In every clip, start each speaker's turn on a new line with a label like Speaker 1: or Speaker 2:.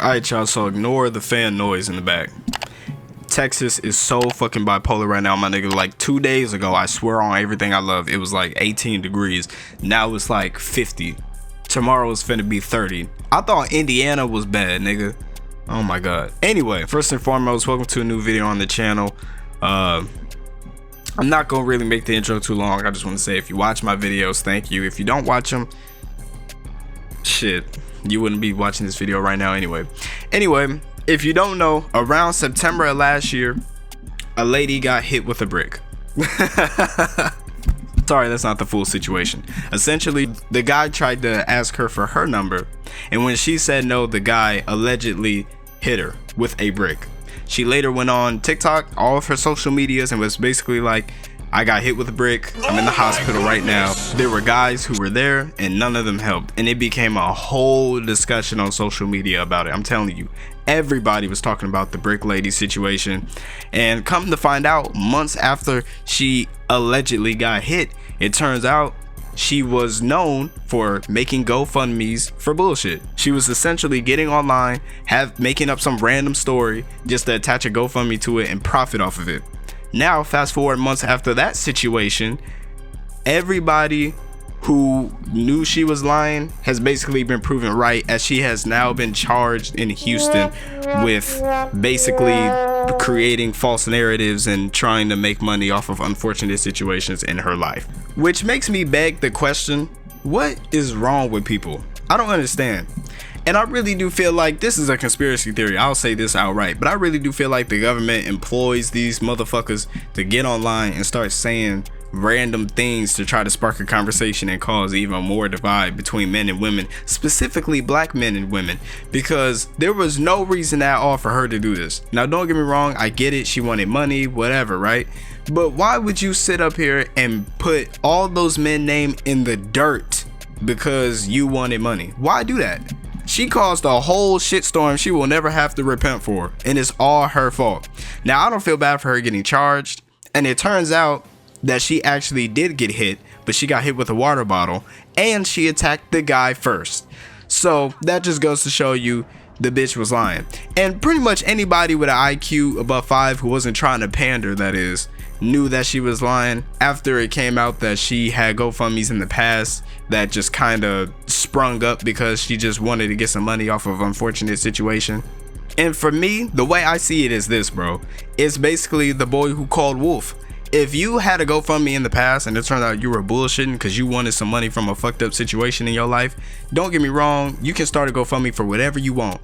Speaker 1: Alright, y'all, so ignore the fan noise in the back. Texas is so fucking bipolar right now, my nigga. Like 2 days ago, I swear on everything I love, it was like 18 degrees. Now it's like 50. Tomorrow is finna be 30. I thought Indiana was bad, nigga. Oh my god. Anyway, first and foremost, welcome to a new video on the channel. I'm not gonna really make the intro too long. I just want to say, if you watch my videos, thank you. If you don't watch them, shit, you wouldn't be watching this video right now anyway. Anyway, if you don't know, around September of last year, a lady got hit with a brick. Sorry, that's not the full situation. Essentially, the guy tried to ask her for her number, and when she said no, the guy allegedly hit her with a brick. She later went on TikTok, all of her social medias, and was basically like, I got hit with a brick, I'm in the hospital right now. There were guys who were there and none of them helped, and it became a whole discussion on social media about it. I'm telling you, everybody was talking about the brick lady situation. And come to find out, months after she allegedly got hit, it turns out she was known for making GoFundMes for bullshit. She was essentially getting online, making up some random story just to attach a GoFundMe to it and profit off of it. Now, fast forward months after that situation, everybody who knew she was lying has basically been proven right, as she has now been charged in Houston with basically creating false narratives and trying to make money off of unfortunate situations in her life. Which makes me beg the question, what is wrong with people? I don't understand. And I really do feel like this is a conspiracy theory. I'll say this outright, but I really do feel like the government employs these motherfuckers to get online and start saying random things to try to spark a conversation and cause even more divide between men and women, specifically black men and women, because there was no reason at all for her to do this. Now, don't get me wrong, I get it, she wanted money, whatever, right? But why would you sit up here and put all those men name in the dirt because you wanted money? Why do that? She caused a whole shitstorm she will never have to repent for, and it's all her fault. Now, I don't feel bad for her getting charged, and it turns out that she actually did get hit, but she got hit with a water bottle, and she attacked the guy first. So that just goes to show you the bitch was lying. And pretty much anybody with an IQ above 5 who wasn't trying to pander, that is, knew that she was lying after it came out that she had GoFundMes in the past that just kind of sprung up because she just wanted to get some money off of unfortunate situation. And for me, the way I see it is this, bro. It's basically the boy who called wolf. If you had a GoFundMe in the past and it turned out you were bullshitting because you wanted some money from a fucked up situation in your life, don't get me wrong, you can start a GoFundMe for whatever you want.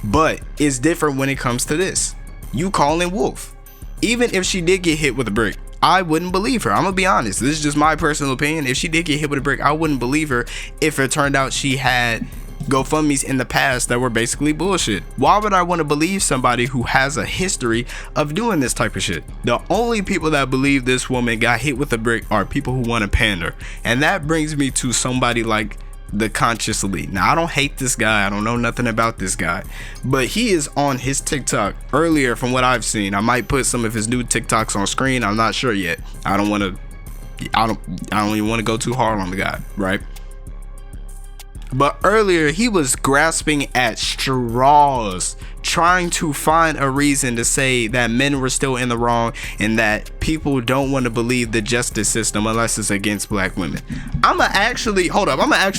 Speaker 1: But it's different when it comes to this. You calling wolf. Even if she did get hit with a brick, I wouldn't believe her. I'm gonna be honest. This is just my personal opinion. If she did get hit with a brick, I wouldn't believe her if it turned out she had GoFundMes in the past that were basically bullshit. Why would I want to believe somebody who has a history of doing this type of shit? The only people that believe this woman got hit with a brick are people who want to pander. And that brings me to somebody like the Conscious Elite. Now, I don't hate this guy, I don't know nothing about this guy, but he is on his TikTok earlier from what I've seen. I might put some of his new TikToks on screen, I'm not sure yet. I don't even want to go too hard on the guy, right? But earlier he was grasping at straws, trying to find a reason to say that men were still in the wrong and that people don't want to believe the justice system unless it's against black women. I'ma actually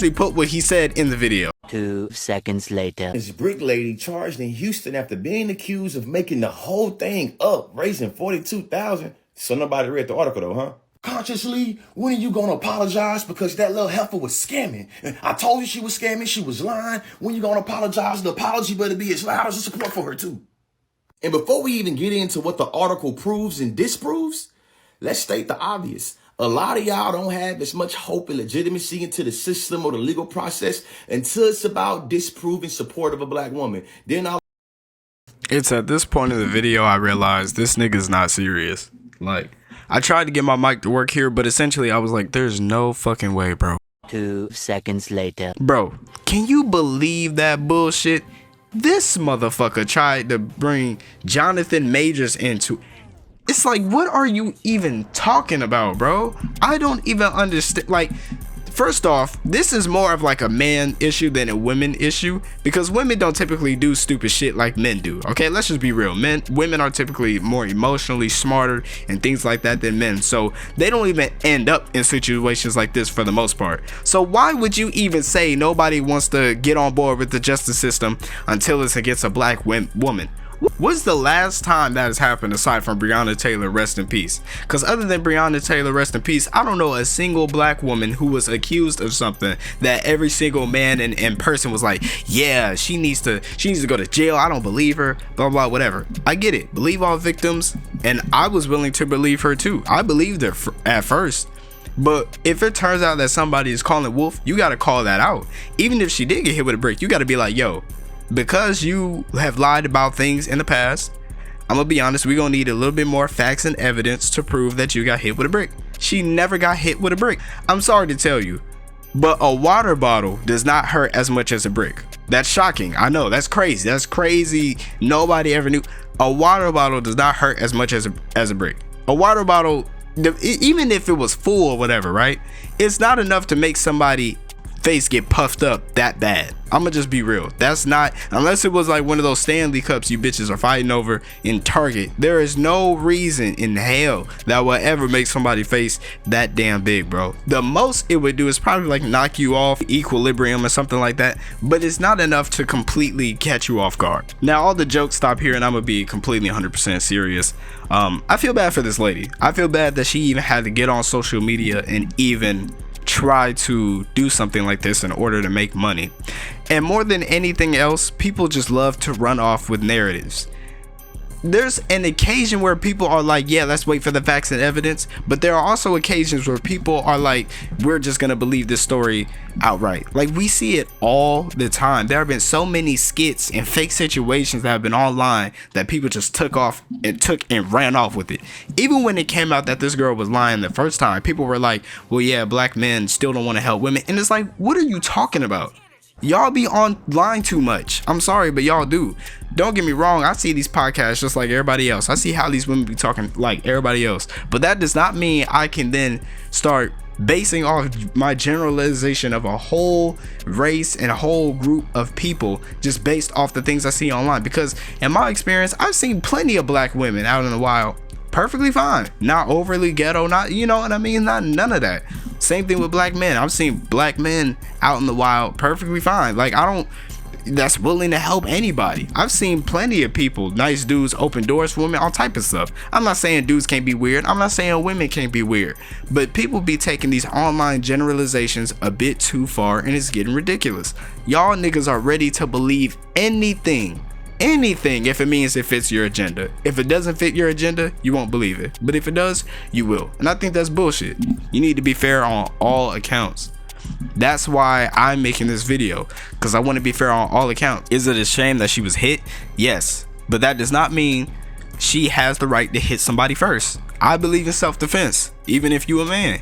Speaker 1: put what he said in the video.
Speaker 2: 2 seconds later.
Speaker 3: This brick lady charged in Houston after being accused of making the whole thing up, raising $42,000. So nobody read the article though, huh? Consciously, when are you gonna apologize? Because that little heifer was scamming. I told you she was scamming, she was lying. When you gonna apologize? The apology better be as loud as the support for her too. And before we even get into what the article proves and disproves, let's state the obvious. A lot of y'all don't have as much hope and legitimacy into the system or the legal process until it's about disproving support of a black woman.
Speaker 1: It's at this point in the video I realized this nigga's not serious. Like, I tried to get my mic to work here, but essentially I was like, there's no fucking way, bro.
Speaker 2: 2 seconds later.
Speaker 1: Bro, can you believe that bullshit? This motherfucker tried to bring Jonathan Majors into. It's like, what are you even talking about, bro? I don't even understand. Like, First off, this is more of like a man issue than a women issue, because women don't typically do stupid shit like men do. Okay, let's just be real. Women are typically more emotionally smarter and things like that than men, so they don't even end up in situations like this for the most part. So why would you even say nobody wants to get on board with the justice system until it's against a black woman? What's the last time that has happened aside from Breonna Taylor, rest in peace? Because other than Breonna Taylor, rest in peace, I don't know a single black woman who was accused of something that every single man in person was like, yeah, she needs to go to jail. I don't believe her, blah, blah, whatever. I get it. Believe all victims. And I was willing to believe her too. I believed her at first. But if it turns out that somebody is calling wolf, you got to call that out. Even if she did get hit with a brick, you got to be like, yo, because you have lied about things in the past, I'm gonna be honest, we're gonna need a little bit more facts and evidence to prove that you got hit with a brick. She never got hit with a brick. I'm sorry to tell you, but a water bottle does not hurt as much as a brick. That's shocking. I know, that's crazy. That's crazy. Nobody ever knew. A water bottle does not hurt as much as a brick. A water bottle, even if it was full or whatever, right? It's not enough to make somebody face get puffed up that bad. I'ma just be real. That's not, unless it was like one of those Stanley Cups you bitches are fighting over in Target. There is no reason in hell that will ever make somebody face that damn big, bro. The most it would do is probably like knock you off equilibrium or something like that, but it's not enough to completely catch you off guard. Now all the jokes stop here and I'm gonna be completely 100% serious. I feel bad for this lady. I feel bad that she even had to get on social media and even try to do something like this in order to make money. And more than anything else, people just love to run off with narratives. There's an occasion where people are like, yeah, let's wait for the facts and evidence, but there are also occasions where people are like, we're just gonna believe this story outright. Like, we see it all the time. There have been so many skits and fake situations that have been online that people just took and ran off with it. Even when it came out that this girl was lying the first time, people were like, well, yeah, black men still don't want to help women. And it's like, what are you talking about? Y'all be online too much. I'm sorry, but y'all do. Don't get me wrong, I see these podcasts just like everybody else. I see how these women be talking like everybody else. But that does not mean I can then start basing off my generalization of a whole race and a whole group of people just based off the things I see online. Because in my experience, I've seen plenty of black women out in the wild perfectly fine, not overly ghetto, not, you know what I mean, not none of that. Same thing with black men. I've seen black men out in the wild perfectly fine, like that's willing to help anybody. I've seen plenty of people, nice dudes, open doors for women, all type of stuff. I'm not saying dudes can't be weird, I'm not saying women can't be weird, but people be taking these online generalizations a bit too far and it's getting ridiculous. Y'all niggas are ready to believe anything if it means it fits your agenda. If it doesn't fit your agenda, you won't believe it, but if it does, you will. And I think that's bullshit. You need to be fair on all accounts. That's why I'm making this video, because I want to be fair on all accounts. Is it a shame that she was hit? Yes, but that does not mean she has the right to hit somebody first. I believe in self-defense, even if you a man.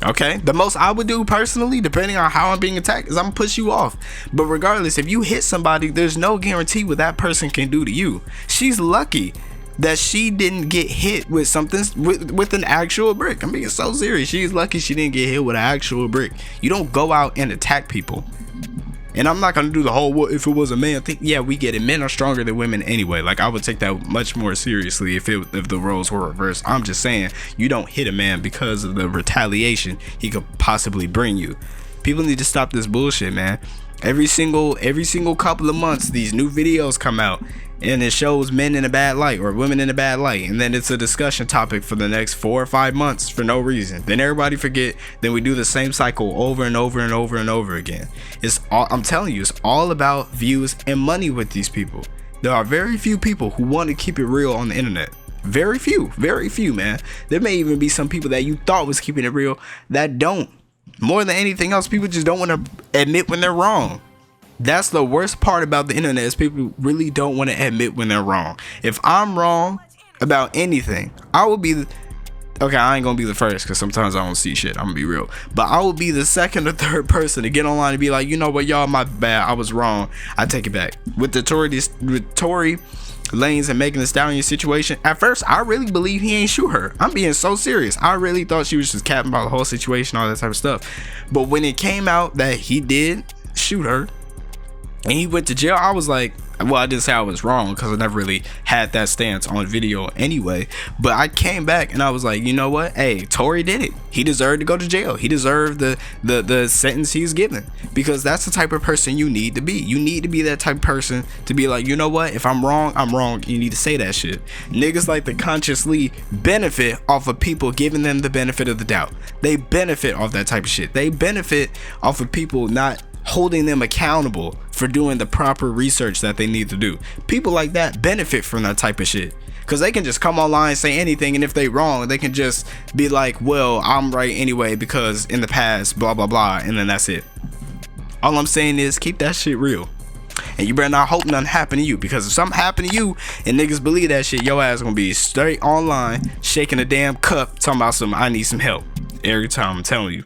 Speaker 1: Okay, the most I would do personally, depending on how I'm being attacked, is I'm gonna push you off. But regardless, if you hit somebody, there's no guarantee what that person can do to you. She's lucky that she didn't get hit with something, with an actual brick. I'm being so serious. She's lucky she didn't get hit with an actual brick. You don't go out and attack people. And I'm not gonna do the whole, what if it was a man thing. Yeah, we get it. Men are stronger than women anyway. Like, I would take that much more seriously if the roles were reversed. I'm just saying, you don't hit a man because of the retaliation he could possibly bring you. People need to stop this bullshit, man. Every single couple of months, these new videos come out and it shows men in a bad light or women in a bad light, and then it's a discussion topic for the next 4 or 5 months for no reason. Then everybody forget, then we do the same cycle over and over and over and over again. I'm telling you, it's all about views and money with these people. There are very few people who want to keep it real on the internet. Very few, man. There may even be some people that you thought was keeping it real that don't. More than anything else, people just don't want to admit when they're wrong. That's the worst part about the internet, is people really don't want to admit when they're wrong. If I'm wrong about anything, I will be okay, I ain't gonna be the first because sometimes I don't see shit. I'm gonna be real, but I will be the second or third person to get online and be like, you know what, y'all, my bad, I was wrong, I take it back. With Tory Lanez and Megan Thee Stallion situation, at first I really believe he ain't shoot her. I'm being so serious. I really thought she was just capping about the whole situation, all that type of stuff. But when it came out that he did shoot her and he went to jail, I was like, well, I didn't say I was wrong because I never really had that stance on video anyway. But I came back and I was like, you know what? Hey, Tory did it. He deserved to go to jail. He deserved the sentence he's given, because that's the type of person you need to be. You need to be that type of person to be like, you know what? If I'm wrong, I'm wrong. You need to say that shit. Niggas like to consciously benefit off of people giving them the benefit of the doubt. They benefit off that type of shit. They benefit off of people not holding them accountable for doing the proper research that they need to do. People like that benefit from that type of shit, because they can just come online, say anything, and if they wrong, they can just be like, well, I'm right anyway because in the past, blah blah blah, and then that's it. All I'm saying is keep that shit real, and you better not hope nothing happen to you, because if something happen to you and niggas believe that shit, your ass gonna be straight online shaking a damn cup talking about some I need some help every time. I'm telling you.